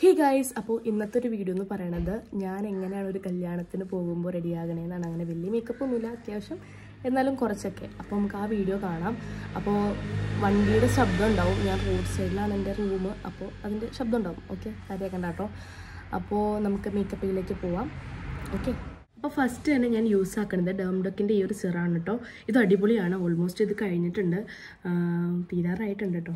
Hey guys, അപ്പോൾ ഇന്നത്തെ ഒരു വീഡിയോ എന്ന് പറയുന്നത് ഞാൻ എങ്ങനെയാണ് ഒരു കല്യാണത്തിന് പോകുമ്പോൾ റെഡി ആകണേന്നാണ്. അങ്ങനെ വലിയ മേക്കപ്പ് ഒന്നുമില്ല, അത്യാവശ്യം എന്നാലും കുറച്ചൊക്കെ. അപ്പോൾ നമുക്ക് ആ വീഡിയോ കാണാം. അപ്പോൾ വണ്ടിയുടെ ശബ്ദം ഉണ്ടാവും. ഞാൻ റോഡ് സൈഡിലാണ് എൻ്റെ റൂം, അപ്പോൾ അതിൻ്റെ ശബ്ദം ഉണ്ടാവും. ഓക്കെ, കാര്യമാക്കണ്ട കേട്ടോ. അപ്പോൾ നമുക്ക് മേക്കപ്പിലേക്ക് പോവാം. ഓക്കെ, അപ്പോൾ ഫസ്റ്റ് തന്നെ ഞാൻ യൂസ് ആക്കുന്നത് ഡേംഡോക്കിൻ്റെ ഈ ഒരു സിറാണ് കേട്ടോ. ഇത് അടിപൊളിയാണ്. ഓൾമോസ്റ്റ് ഇത് കഴിഞ്ഞിട്ടുണ്ട്, തീരാറായിട്ടുണ്ട് കേട്ടോ.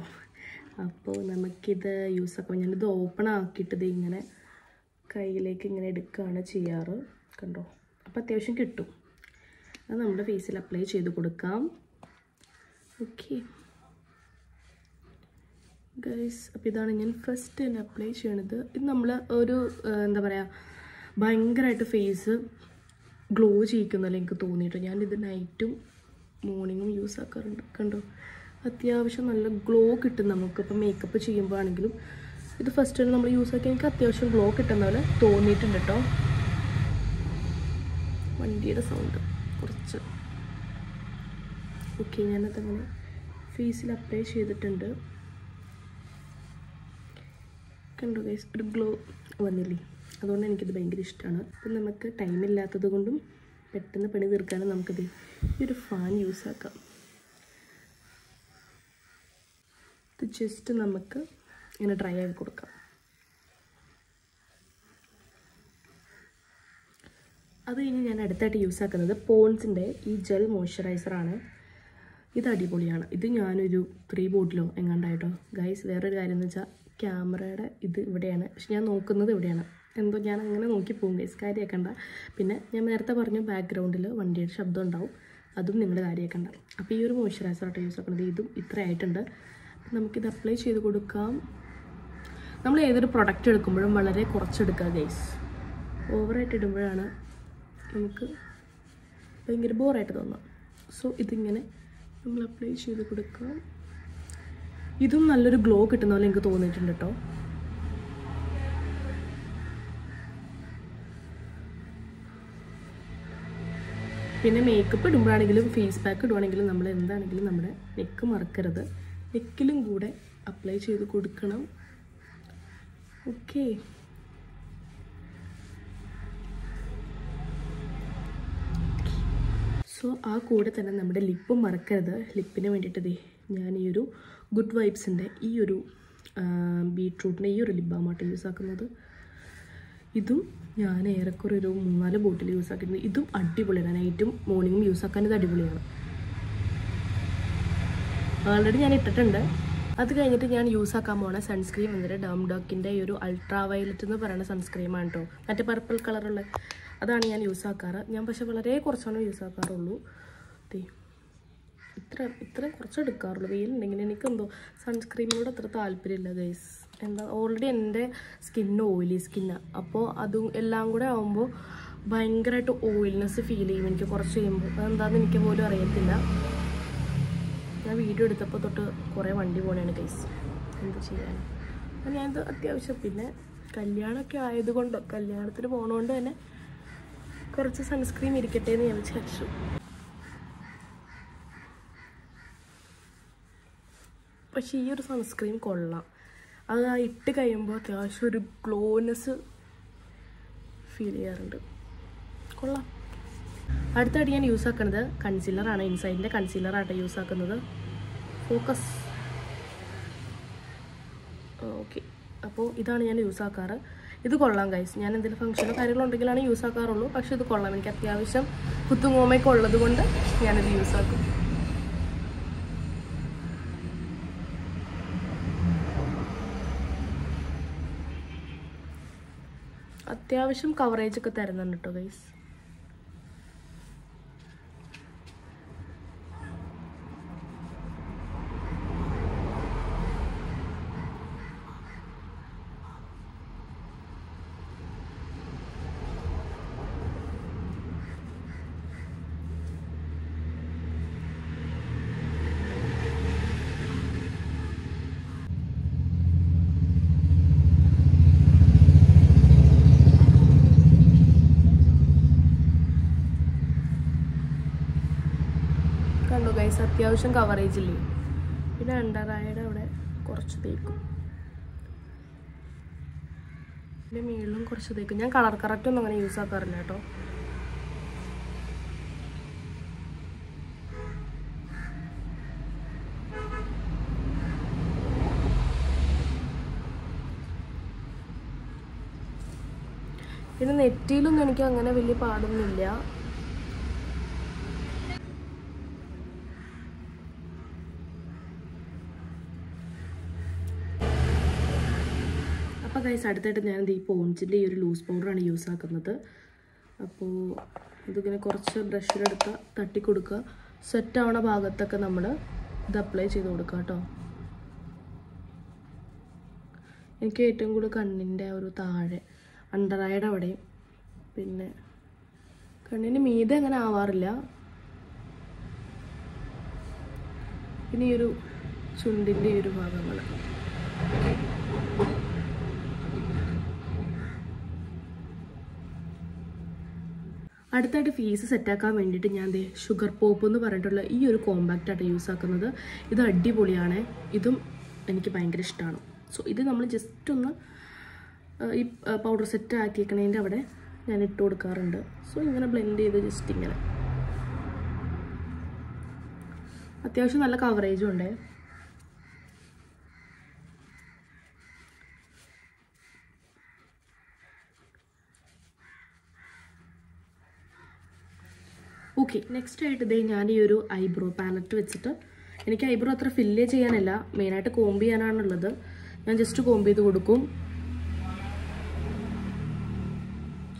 അപ്പോൾ നമുക്കിത് യൂസ് ആക്കാം. ഞാനിത് ഓപ്പൺ ആക്കിയിട്ട് ഇത് ഇങ്ങനെ കയ്യിലേക്ക് ഇങ്ങനെ എടുക്കുകയാണ് ചെയ്യാറ്, കണ്ടോ. അപ്പോൾ അത്യാവശ്യം കിട്ടും. അത് നമ്മുടെ ഫേസിൽ അപ്ലൈ ചെയ്ത് കൊടുക്കാം. ഓക്കെ ഗൈസ്, അപ്പോൾ ഇതാണ് ഞാൻ ഫസ്റ്റ് തന്നെ അപ്ലൈ ചെയ്യണത്. ഇത് നമ്മൾ ഒരു എന്താ പറയുക, ഭയങ്കരമായിട്ട് ഫേസ് ഗ്ലോ ചെയ്യിക്കുന്നല്ലോ എനിക്ക് തോന്നിയിട്ട്. ഞാനിത് നൈറ്റും മോർണിംഗും യൂസ് ആക്കാറുണ്ട്, കണ്ടോ. അത്യാവശ്യം നല്ല ഗ്ലോ കിട്ടും നമുക്കിപ്പോൾ മേക്കപ്പ് ചെയ്യുമ്പോഴാണെങ്കിലും. ഇത് ഫസ്റ്റ് തന്നെ നമ്മൾ യൂസ് ആക്കി എനിക്ക് അത്യാവശ്യം ഗ്ലോ കിട്ടുന്ന പോലെ തോന്നിയിട്ടുണ്ട് കേട്ടോ. വണ്ടിയുടെ സൗണ്ട് കുറച്ച്. ഓക്കെ, ഞാനതങ്ങനെ ഫേസിൽ അപ്ലൈ ചെയ്തിട്ടുണ്ട്, കണ്ടോ ഗൈസ്. ഒരു ഗ്ലോ വന്നില്ലേ, അതുകൊണ്ട് എനിക്കിത് ഭയങ്കര ഇഷ്ടമാണ്. അപ്പം നമുക്ക് ടൈമില്ലാത്തത് കൊണ്ടും പെട്ടെന്ന് പണി തീർക്കാനും നമുക്കിത് ഈ ഒരു ഫാൻ യൂസ് ആക്കാം. ഇത് ജസ്റ്റ് നമുക്ക് ഇങ്ങനെ ഡ്രൈ ആക്കി കൊടുക്കാം. അത് കഴിഞ്ഞ് ഞാൻ അടുത്തായിട്ട് യൂസ് ആക്കുന്നത് പോൺസിൻ്റെ ഈ ജെൽ മോയ്സ്ചറൈസറാണ്. ഇത് അടിപൊളിയാണ്. ഇത് ഞാനൊരു 3 ബോട്ടിലോ എങ്ങാണ്ടായിട്ടോ ഗൈസ്. വേറൊരു കാര്യം എന്ന് വെച്ചാൽ ക്യാമറയുടെ ഇത് ഇവിടെയാണ്, പക്ഷെ ഞാൻ നോക്കുന്നത് ഇവിടെയാണ്. എന്തോ ഞാൻ അങ്ങനെ നോക്കി പോകും ഗൈസ്, കാര്യമാക്കണ്ട. പിന്നെ ഞാൻ നേരത്തെ പറഞ്ഞു ബാക്ക്ഗ്രൗണ്ടിൽ വണ്ടിയുടെ ശബ്ദം ഉണ്ടാവും, അതും നിങ്ങൾ കാര്യമാക്കണ്ട. അപ്പോൾ ഈ ഒരു മോയ്സ്ചറൈസറായിട്ട് യൂസ് ആക്കുന്നത്. ഇതും ഇത്ര ആയിട്ടുണ്ട്. നമുക്കിത് അപ്ലൈ ചെയ്ത് കൊടുക്കാം. നമ്മൾ ഏതൊരു പ്രൊഡക്റ്റ് എടുക്കുമ്പോഴും വളരെ കുറച്ചെടുക്കുക ഗൈസ്. ഓവറായിട്ട് ഇടുമ്പോഴാണ് നമുക്ക് ഭയങ്കര ബോറായിട്ട് തോന്നാം. സോ ഇതിങ്ങനെ നമ്മൾ അപ്ലൈ ചെയ്ത് കൊടുക്കാം. ഇതും നല്ലൊരു ഗ്ലോ കിട്ടുന്ന പോലെ എനിക്ക് തോന്നിയിട്ടുണ്ട് കേട്ടോ. പിന്നെ മേക്കപ്പ് ഇടുമ്പോഴാണെങ്കിലും ഫേസ് പാക്ക് ഇടുവാണെങ്കിലും നമ്മൾ എന്താണെങ്കിലും നമ്മുടെ നെക്ക് മറക്കരുത്. നെക്കിലും കൂടെ അപ്ലൈ ചെയ്ത് കൊടുക്കണം. ഓക്കെ, സോ ആ കൂടെ തന്നെ നമ്മുടെ ലിപ്പും മറക്കരുത്. ലിപ്പിന് വേണ്ടിയിട്ട് ഞാൻ ഈ ഒരു ഗുഡ് വൈബ്സിൻ്റെ ഈ ഒരു ബീട്രൂട്ടിൻ്റെ ഈ ഒരു ലിപ് ബാമാണ് യൂസ് ആക്കുന്നത്. ഇതും ഞാൻ ഏറെക്കുറെ ഒരു 3-4 ബോട്ടിൽ യൂസ് ആക്കുന്നത്. ഇതും അടിപൊളിയാണ്. നൈറ്റും മോർണിംഗും യൂസ് ആക്കാൻ ഇത് അടിപൊളിയാണ്. ഓൾറെഡി ഞാൻ ഇട്ടിട്ടുണ്ട്. അത് കഴിഞ്ഞിട്ട് ഞാൻ യൂസ് ആക്കാൻ പോകുന്ന സൺസ്ക്രീം വന്നിട്ട് ഡേംഡോക്കിൻ്റെ ഈ ഒരു അൾട്രാ വയലറ്റ് എന്ന് പറയുന്ന സൺസ്ക്രീമാണ് കേട്ടോ. മറ്റേ പർപ്പിൾ കളറുള്ള അതാണ് ഞാൻ യൂസ് ആക്കാറ്. ഞാൻ പക്ഷെ വളരെ കുറച്ചാണ് യൂസ് ആക്കാറുള്ളൂ. ഇത്ര കുറച്ച് എടുക്കാറുള്ളൂ. വെയിലുണ്ടെങ്കിൽ എനിക്കെന്തോ സൺസ്ക്രീമിനോട് അത്ര താല്പര്യമില്ല ഗൈസ്. എന്താ, ഓൾറെഡി എൻ്റെ സ്കിന്ന് ഓയിലി സ്കിന്നാണ്. അപ്പോൾ അതും എല്ലാം കൂടെ ആകുമ്പോൾ ഭയങ്കരമായിട്ട് ഓയിൽനെസ് ഫീൽ ചെയ്യും എനിക്ക് കുറച്ച് കഴിയുമ്പോൾ. അതെന്താണെന്ന് എനിക്ക് പോലും അറിയത്തില്ല. ഞാൻ വീഡിയോ എടുത്തപ്പോൾ തൊട്ട് കുറേ വണ്ടി പോകണേണ് ഗൈസ്, എന്ത് ചെയ്യാൻ. അപ്പം ഞാനിത് അത്യാവശ്യം, പിന്നെ കല്യാണമൊക്കെ ആയതുകൊണ്ട്, കല്യാണത്തിന് പോകണോണ്ട് തന്നെ കുറച്ച് സൺസ്ക്രീം ഇരിക്കട്ടെ എന്ന് ഞാൻ വിചാരിച്ചു. പക്ഷേ ഈ ഒരു സൺസ്ക്രീം കൊള്ളാം. അത് ഇട്ട് കഴിയുമ്പോൾ അത്യാവശ്യം ഒരു ഗ്ലോനെസ് ഫീൽ ചെയ്യാറുണ്ട്, കൊള്ളാം. അടുത്തായിട്ട് ഞാൻ യൂസ് ആക്കുന്നത് കൺസീലറാണ്. ഇൻസൈഡിൻ്റെ കൺസീലറായിട്ട് യൂസ് ആക്കുന്നത്. ഫോക്കസ്. ഓക്കെ, അപ്പോൾ ഇതാണ് ഞാൻ യൂസ് ആക്കാറ്. ഇത് കൊള്ളാം ഗൈസ്. ഞാൻ എന്തെങ്കിലും ഫംഗ്ഷനോ കാര്യങ്ങളുണ്ടെങ്കിലാണ് യൂസ് ആക്കാറുള്ളൂ. പക്ഷേ ഇത് കൊള്ളാം. എനിക്ക് അത്യാവശ്യം കുത്തുങ്ങോമയൊക്കെ ഉള്ളത് കൊണ്ട് ഞാനിത് യൂസ് ആക്കും. അത്യാവശ്യം കവറേജ് ഒക്കെ തരുന്നുണ്ട് കേട്ടോ ഗൈസ്. കണ്ടോ ഗൈസ്, അത്യാവശ്യം കവറേജ് ഇല്ലേ. പിന്നെ അണ്ടർ ഐയുടെ അവിടെ കുറച്ച് തേക്കും. മേളിലും കുറച്ച് തേക്കും. ഞാൻ കളർ കറക്റ്റ് ഒന്നും അങ്ങനെ യൂസ് ആക്കാറില്ല കേട്ടോ. പിന്നെ നെറ്റിയിലൊന്നും എനിക്ക് അങ്ങനെ വലിയ പാടൊന്നുമില്ല. അപ്പോൾ ഗൈസ് അടുത്തായിട്ട് ഞാൻ ഈ പോൺസിൻ്റെ ഈ ഒരു ലൂസ് പൗഡറാണ് യൂസ് ആക്കുന്നത്. അപ്പോൾ ഇതിങ്ങനെ കുറച്ച് ബ്രഷിലെടുക്കുക, തട്ടി കൊടുക്കുക, സെറ്റ് ആവണ ഭാഗത്തൊക്കെ നമ്മൾ ഇത് അപ്ലൈ ചെയ്ത് കൊടുക്കുക കേട്ടോ. എനിക്ക് ഏറ്റവും കൂടുതൽ കണ്ണിൻ്റെ ഒരു താഴെ അണ്ടർ ഐയുടെ അവിടെയും പിന്നെ കണ്ണിന് മീതെ അങ്ങനെ ആവാറില്ല. പിന്നെ ഈ ഒരു ചുണ്ടിൻ്റെ ഈ ഒരു ഭാഗങ്ങൾ. അടുത്തായിട്ട് ഫേസ് സെറ്റാക്കാൻ വേണ്ടിയിട്ട് ഞാൻ ഷുഗർ പോപ്പ് എന്ന് പറഞ്ഞിട്ടുള്ള ഈ ഒരു കോമ്പാക്റ്റായിട്ട് യൂസ് ആക്കുന്നത്. ഇത് അടിപൊളിയാണ്. ഇതും എനിക്ക് ഭയങ്കര ഇഷ്ടമാണ്. സോ ഇത് നമ്മൾ ജസ്റ്റ് ഒന്ന് ഈ പൗഡർ സെറ്റ് ആക്കിയേക്കണതിൻ്റെ അവിടെ ഞാൻ ഇട്ട് കൊടുക്കാറുണ്ട്. സോ ഇങ്ങനെ ബ്ലെൻഡ് ചെയ്ത് ജസ്റ്റ് ഇങ്ങനെ. അത്യാവശ്യം നല്ല കവറേജും ഉണ്ട്. ഓക്കെ, നെക്സ്റ്റ് ആയിട്ട് ഇതേ ഞാൻ ഈ ഒരു ഐബ്രോ പാലറ്റ് വെച്ചിട്ട്, എനിക്ക് ഐബ്രോ അത്ര ഫില്ല് ചെയ്യാനല്ല, മെയിനായിട്ട് കോംബ് ചെയ്യാനാണുള്ളത്. ഞാൻ ജസ്റ്റ് കോംബ് ചെയ്ത് കൊടുക്കും.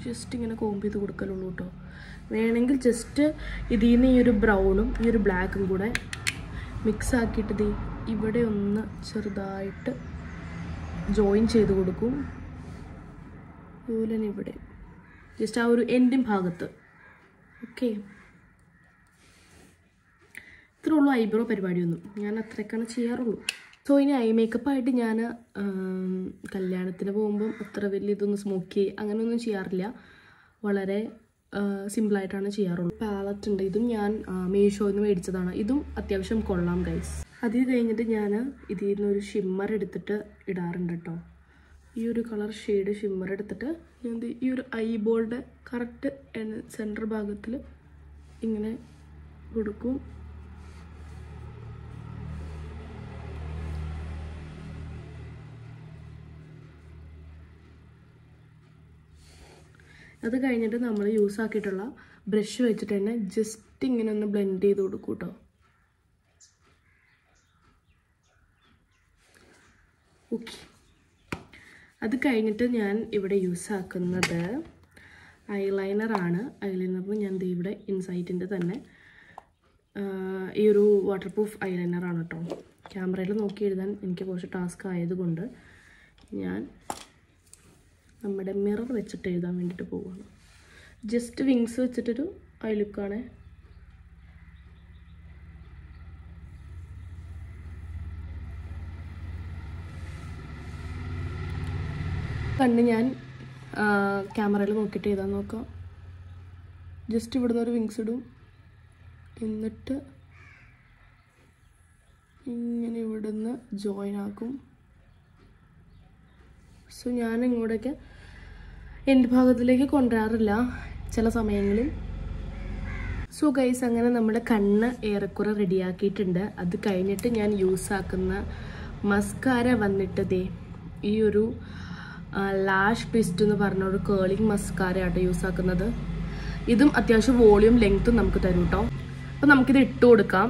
ജസ്റ്റ് ഇങ്ങനെ കോംബ് ചെയ്ത് കൊടുക്കലുള്ളൂ കേട്ടോ. വേണമെങ്കിൽ ജസ്റ്റ് ഇതിൽ നിന്ന് ഈ ഒരു ബ്രൗണും ഈ ഒരു ബ്ലാക്കും കൂടെ മിക്സ് ആക്കിയിട്ട് ഇവിടെ ഒന്ന് ചെറുതായിട്ട് ജോയിൻ ചെയ്ത് കൊടുക്കും. അതുപോലെ തന്നെ ഇവിടെ ജസ്റ്റ് ആ ഒരു എൻഡിങ് ഭാഗത്ത്. ഓക്കെ, ഇത്രേ ഉള്ളൂ ഐബ്രോ പരിപാടിയൊന്നും. ഞാൻ അത്രയൊക്കെയാണ് ചെയ്യാറുള്ളൂ. സോ ഇനി ഐ മേക്കപ്പായിട്ട് ഞാൻ കല്യാണത്തിന് പോകുമ്പം അത്ര വലിയ ഇതൊന്നും സ്മോക്കി അങ്ങനെയൊന്നും ചെയ്യാറില്ല. വളരെ സിമ്പിളായിട്ടാണ് ചെയ്യാറുള്ളൂ. പാലറ്റ് ഉണ്ട്, ഇതും ഞാൻ മീഷോയിൽ നിന്ന് മേടിച്ചതാണ്. ഇതും അത്യാവശ്യം കൊള്ളാം ഗൈസ്. അത് കഴിഞ്ഞിട്ട് ഞാൻ ഇതിൽ നിന്നൊരു ഷിമ്മർ എടുത്തിട്ട് ഇടാറുണ്ട് കേട്ടോ. ഈ ഒരു കളർ ഷെയ്ഡ് ഷിമ്മർ എടുത്തിട്ട് ഞാൻ ഈ ഒരു ഐബോളുടെ കറക്റ്റ് സെൻറ്റർ ഭാഗത്തിൽ ഇങ്ങനെ കൊടുക്കും. അത് കഴിഞ്ഞിട്ട് നമ്മൾ യൂസ് ആക്കിയിട്ടുള്ള ബ്രഷ് വെച്ചിട്ട് തന്നെ ജസ്റ്റ് ഇങ്ങനെ ഒന്ന് ബ്ലെൻഡ് ചെയ്ത് കൊടുക്കും കേട്ടോ. ഓക്കെ, അത് കഴിഞ്ഞിട്ട് ഞാൻ ഇവിടെ യൂസ് ആക്കുന്നത് ഐലൈനറാണ്. ഐലൈനറിന് ഞാൻ ഇവിടെ ഇൻസൈറ്റിൻ്റെ തന്നെ ഈ ഒരു വാട്ടർ പ്രൂഫ് ഐലൈനറാണ് കേട്ടോ. ക്യാമറയിൽ നോക്കി എഴുതാൻ എനിക്ക് കുറച്ച് ടാസ്ക് ആയതുകൊണ്ട് ഞാൻ നമ്മുടെ മിറർ വെച്ചിട്ട് എഴുതാൻ വേണ്ടിയിട്ട് പോവുകയാണ്. ജസ്റ്റ് വിങ്സ് വെച്ചിട്ടൊരു ഐ ലുക്കാണ്. കണ്ണ് ഞാൻ ക്യാമറയിൽ നോക്കിയിട്ട് എഴുതാൻ നോക്കാം. ജസ്റ്റ് ഇവിടുന്ന് ഒരു വിങ്സ് ഇടും, എന്നിട്ട് ഇങ്ങനെ ഇവിടുന്ന് ജോയിൻ ആക്കും. സോ ഞാൻ ഇങ്ങോട്ടേക്ക് എൻ്റെ ഭാഗത്തിലേക്ക് കൊണ്ടുവരാറില്ല ചില സമയങ്ങളിൽ. സോ ഗൈസ്, അങ്ങനെ നമ്മുടെ കണ്ണ് ഏറെക്കുറെ റെഡിയാക്കിയിട്ടുണ്ട്. അത് കഴിഞ്ഞിട്ട് ഞാൻ യൂസ് ആക്കുന്ന മസ്കാര വന്നിട്ട് ഈ ഒരു ലാഷ് ട്വിസ്റ്റ് എന്ന് പറഞ്ഞ ഒരു കേളിങ് മസ്കാര ആട്ടോ യൂസ് ആക്കുന്നത്. ഇതും അത്യാവശ്യം വോളിയം ലെങ്ത്തും നമുക്ക് തരും കേട്ടോ. അപ്പം നമുക്കിത് ഇട്ട് കൊടുക്കാം.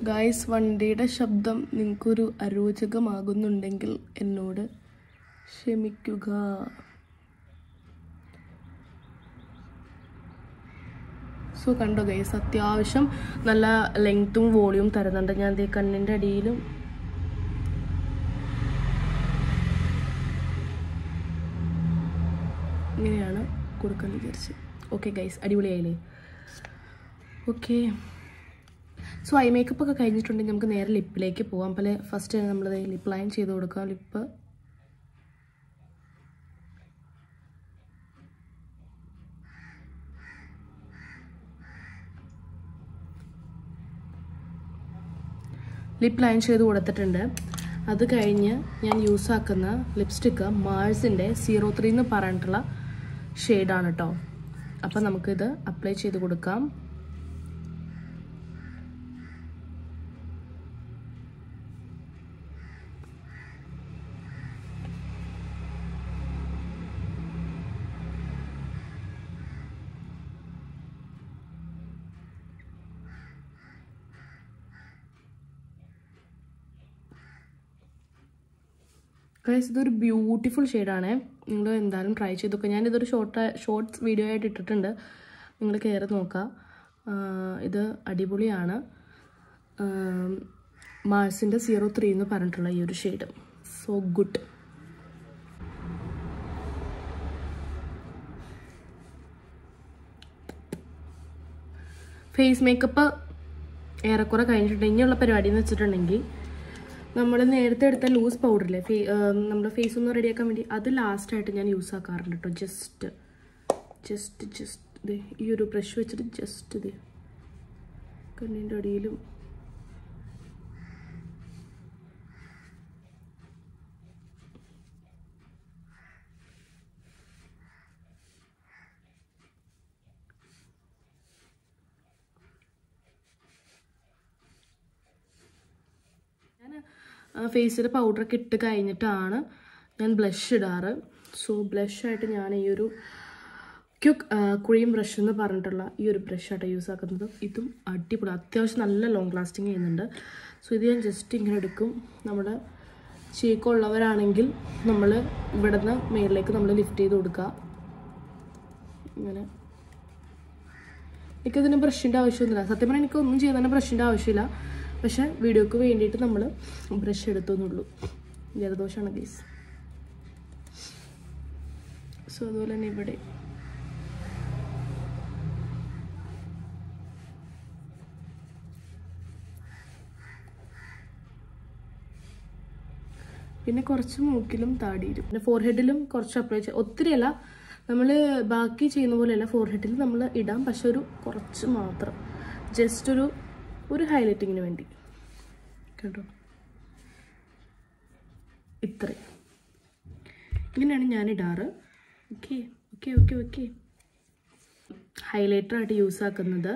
ഗായ്സ്, വണ്ടിയുടെ ശബ്ദം നിങ്ങൾക്കൊരു അരോചകമാകുന്നുണ്ടെങ്കിൽ എന്നോട് ക്ഷമിക്കുക. സോ കണ്ടോ ഗൈസ്, അത്യാവശ്യം നല്ല ലെങ്ത്തും വോളിയും തരുന്നുണ്ട്. ഞാൻ ദേ കണ്ണിൻ്റെ അടിയിലും ഇങ്ങനെയാണ് കൊടുക്കാൻ വിചാരിച്ച്. ഓക്കെ ഗൈസ്, അടിപൊളിയായില്ലേ? ഓക്കെ, സോ ഐ മേക്കപ്പ് ഒക്കെ കഴിഞ്ഞിട്ടുണ്ടെങ്കിൽ നമുക്ക് നേരെ ലിപ്പിലേക്ക് പോകാം. അപ്പോൾ ഫസ്റ്റ് നമ്മൾ ലിപ്പ് ലൈൻ ചെയ്ത് കൊടുക്കാം. ലിപ്പ് ലിപ്പ് ലൈൻ ചെയ്ത് കൊടുത്തിട്ടുണ്ട്. അത് കഴിഞ്ഞ് ഞാൻ യൂസ് ആക്കുന്ന ലിപ്സ്റ്റിക്ക് മാഴ്സിൻ്റെ 03 എന്ന് പറഞ്ഞിട്ടുള്ള ഷെയ്ഡാണ് കേട്ടോ. അപ്പം നമുക്കിത് അപ്ലൈ ചെയ്ത് കൊടുക്കാം. ഗൈസ് ഇതൊരു ബ്യൂട്ടിഫുൾ ഷെയ്ഡാണ്. നിങ്ങൾ എന്തായാലും ട്രൈ ചെയ്ത് നോക്കുക. ഞാനിതൊരു ഷോർട്ട്സ് വീഡിയോ ആയിട്ട് ഇട്ടിട്ടുണ്ട്, നിങ്ങൾ കയറി നോക്കുക. ഇത് അടിപൊളിയാണ്. മാഴ്സിൻ്റെ 03 എന്ന് പറഞ്ഞിട്ടുള്ള ഈ ഒരു shade so good. Face makeup ഏറെക്കുറെ കഴിഞ്ഞിട്ടുണ്ട്. ഇനിയുള്ള പരിപാടി എന്ന് വെച്ചിട്ടുണ്ടെങ്കിൽ നമ്മൾ നേരത്തെ എടുത്ത ലൂസ് പൗഡറില്ലേ നമ്മുടെ ഫേസ് ഒന്ന് റെഡിയാക്കാൻ വേണ്ടി, അത് ലാസ്റ്റായിട്ട് ഞാൻ യൂസ് ആക്കാറുണ്ട് കേട്ടോ. ജസ്റ്റ് ഇത് ഈ ഒരു ബ്രഷ് വെച്ചിട്ട് ജസ്റ്റ് ഇത് കണ്ണിൻ്റെ അടിയിലും ഫേസിൽ പൗഡറൊക്കെ ഇട്ട് കഴിഞ്ഞിട്ടാണ് ഞാൻ ബ്ലഷ് ഇടാറ്. സോ ബ്ലഷായിട്ട് ഞാൻ ഈ ഒരു ക്യുക്ക് ക്രീം ബ്രഷ് എന്ന് പറഞ്ഞിട്ടുള്ള ഈ ഒരു ബ്രഷായിട്ട് യൂസ് ആക്കുന്നത്. ഇതും അടിപൊളി, അത്യാവശ്യം നല്ല ലോങ് ലാസ്റ്റിങ് ചെയ്യുന്നുണ്ട്. സോ ഇത് ഞാൻ ജസ്റ്റ് ഇങ്ങനെ എടുക്കും. നമ്മുടെ ചീക്കുള്ളവരാണെങ്കിൽ നമ്മൾ ഇവിടെ നിന്ന് മേളിലേക്ക് നമ്മൾ ലിഫ്റ്റ് ചെയ്ത് കൊടുക്കുക. ഇങ്ങനെ എനിക്കതിന് ബ്രഷിൻ്റെ ആവശ്യമൊന്നുമില്ല. സത്യം പറഞ്ഞാൽ എനിക്കൊന്നും ചെയ്യാൻ തന്നെ ബ്രഷിൻ്റെ ആവശ്യമില്ല. പക്ഷേ വീഡിയോക്ക് വേണ്ടിയിട്ട് നമ്മൾ ബ്രഷ് എടുത്തോന്നുള്ളൂ. ജലദോഷമാണ് ഗൈസ്. സോ അതുപോലെ തന്നെ ഇവിടെ പിന്നെ കുറച്ച് മൂക്കിലും താടിയിലും പിന്നെ ഫോർഹെഡിലും കുറച്ച് അപ്ലൈ ചെയ്യാം. ഒത്തിരിയല്ല, നമ്മൾ ബാക്കി ചെയ്യുന്ന പോലെയല്ല. ഫോർഹെഡിൽ നമ്മൾ ഇടാം, പക്ഷെ ഒരു കുറച്ച് മാത്രം, ജസ്റ്റ് ഒരു ഹൈലൈറ്റിങ്ങിന് വേണ്ടി കേട്ടോ. ഇത്രയും ഇങ്ങനെയാണ് ഞാൻ ഇടാറ്. ഓക്കെ ഓക്കെ ഓക്കെ ഓക്കെ ഹൈലൈറ്ററായിട്ട് യൂസ് ആക്കുന്നത്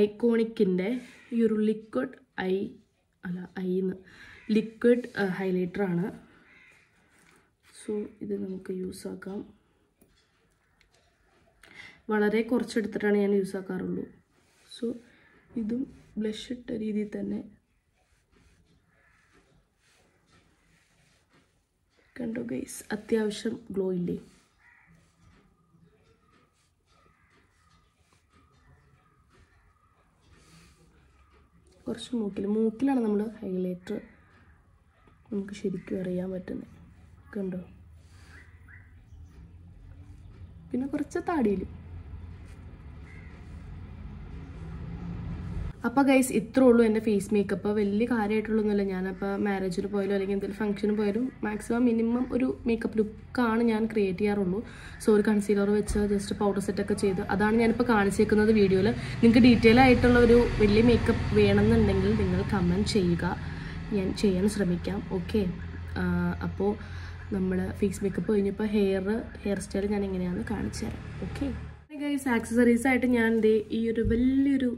ഐക്കോണിക്കിൻ്റെ ഈ ഒരു ലിക്വിഡ് ഹൈലൈറ്ററാണ്. സോ ഇത് നമുക്ക് യൂസ് ആക്കാം. വളരെ കുറച്ചെടുത്തിട്ടാണ് ഞാൻ യൂസ് ആക്കാറുള്ളൂ. സോ ഇതും ബ്ലഷ് ഇട്ട രീതിയിൽ തന്നെ കണ്ടോ ഗൈസ്, അത്യാവശ്യം ഗ്ലോ ഇല്ലേ? കുറച്ച് മൂക്കിലാണ് നമ്മൾ ഹൈലൈറ്റർ നമുക്ക് ശരിക്കും അറിയാൻ പറ്റുന്നത്. കണ്ടോ? പിന്നെ കുറച്ച് താടിയിലും. അപ്പോൾ ഗൈസ് ഇത്രേ ഉള്ളൂ എൻ്റെ ഫേസ് മേക്കപ്പ്. വലിയ കാര്യമായിട്ടുള്ളൊന്നുമില്ല. ഞാനപ്പോൾ മാരേജിന് പോയാലോ അല്ലെങ്കിൽ എന്തെങ്കിലും ഫംഗ്ഷന് പോയാലും മാക്സിമം മിനിമം ഒരു മേക്കപ്പ് ലുക്കാണ് ഞാൻ ക്രിയേറ്റ് ചെയ്യാറുള്ളൂ. സോ ഒരു കൺസീലർ വെച്ച് ജസ്റ്റ് പൗഡർ സെറ്റൊക്കെ ചെയ്ത് അതാണ് ഞാനിപ്പോൾ കാണിച്ചേക്കുന്നത് വീഡിയോയിൽ. നിങ്ങൾക്ക് ഡീറ്റെയിൽ ആയിട്ടുള്ള ഒരു വലിയ മേക്കപ്പ് വേണമെന്നുണ്ടെങ്കിൽ നിങ്ങൾ കമൻറ്റ് ചെയ്യുക, ഞാൻ ചെയ്യാൻ ശ്രമിക്കാം. ഓക്കെ, അപ്പോൾ നമ്മൾ ഫേസ് മേക്കപ്പ് കഴിഞ്ഞപ്പോൾ ഹെയർ സ്റ്റൈൽ ഞാൻ എങ്ങനെയാണെന്ന് കാണിച്ചു തരാം. ഓക്കെ ഗൈസ്, ആക്സസറീസായിട്ട് ഞാൻ ഈ ഒരു വലിയൊരു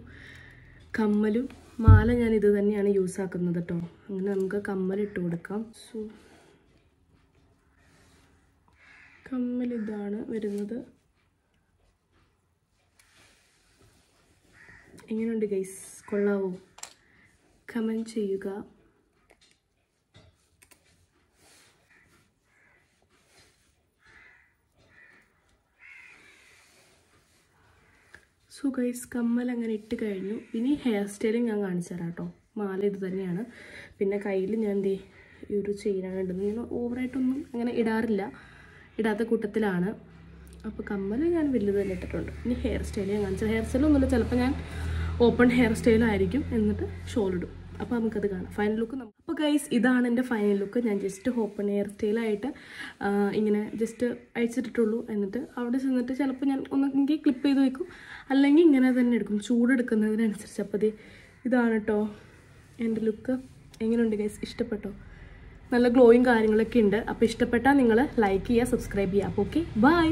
കമ്മലും മാല ഞാൻ ഇത് തന്നെയാണ് യൂസ് ആക്കുന്നത് കേട്ടോ. അങ്ങനെ നമുക്ക് കമ്മലിട്ട് കൊടുക്കാം. സോ കമ്മൽ ഇതാണ് വരുന്നത്. എങ്ങനെയുണ്ട് ഗൈസ്? കൊള്ളാവോ? കമൻറ്റ് ചെയ്യുക. സോ ഗൈസ്, കമ്മൽ അങ്ങനെ ഇട്ട് കഴിഞ്ഞു. ഇനി ഹെയർ സ്റ്റൈലും ഞാൻ കാണിച്ചു തരാം കേട്ടോ. മാല ഇത് തന്നെയാണ്. പിന്നെ കയ്യിൽ ഞാൻ ഈ ഒരു ചെയിനാണ് ഇടുന്നത്. ഞാൻ ഓവറായിട്ടൊന്നും അങ്ങനെ ഇടാത്ത കൂട്ടത്തിലാണ്. അപ്പോൾ കമ്മൽ ഞാൻ വലുത് തന്നെ ഇട്ടിട്ടുണ്ട്. ഇനി ഹെയർ സ്റ്റൈൽ ഞാൻ കാണിച്ചത്. ഹെയർ സ്റ്റൈലൊന്നുമില്ല, ചിലപ്പോൾ ഞാൻ ഓപ്പൺ ഹെയർ സ്റ്റൈലായിരിക്കും, എന്നിട്ട് ഷോൾ ഇടും. അപ്പോൾ നമുക്കത് കാണാം ഫൈനൽ ലുക്ക്. അപ്പോൾ ഗൈസ്, ഇതാണ് എൻ്റെ ഫൈനൽ ലുക്ക്. ഞാൻ ജസ്റ്റ് ഓപ്പൺ ഹെയർ സ്റ്റൈലായിട്ട് ഇങ്ങനെ ജസ്റ്റ് അയച്ചിട്ടുള്ളൂ. എന്നിട്ട് അവിടെ ചെന്നിട്ട് ചിലപ്പോൾ ഞാൻ ഒന്നെങ്കിൽ ക്ലിപ്പ് ചെയ്ത് വയ്ക്കും, അല്ലെങ്കിൽ ഇങ്ങനെ തന്നെ എടുക്കും ചൂടെടുക്കുന്നതിനനുസരിച്ച്. അപ്പോൾ ഇതാണ് കേട്ടോ എൻ്റെ ലുക്ക്. എങ്ങനെയുണ്ട് ഗൈസ്? ഇഷ്ടപ്പെട്ടോ? നല്ല ഗ്ലോയും കാര്യങ്ങളൊക്കെ ഉണ്ട്. അപ്പോൾ ഇഷ്ടപ്പെട്ടാൽ നിങ്ങൾ ലൈക്ക് ചെയ്യുക, സബ്സ്ക്രൈബ് ചെയ്യുക. അപ്പോൾ ഓക്കെ, ബൈ.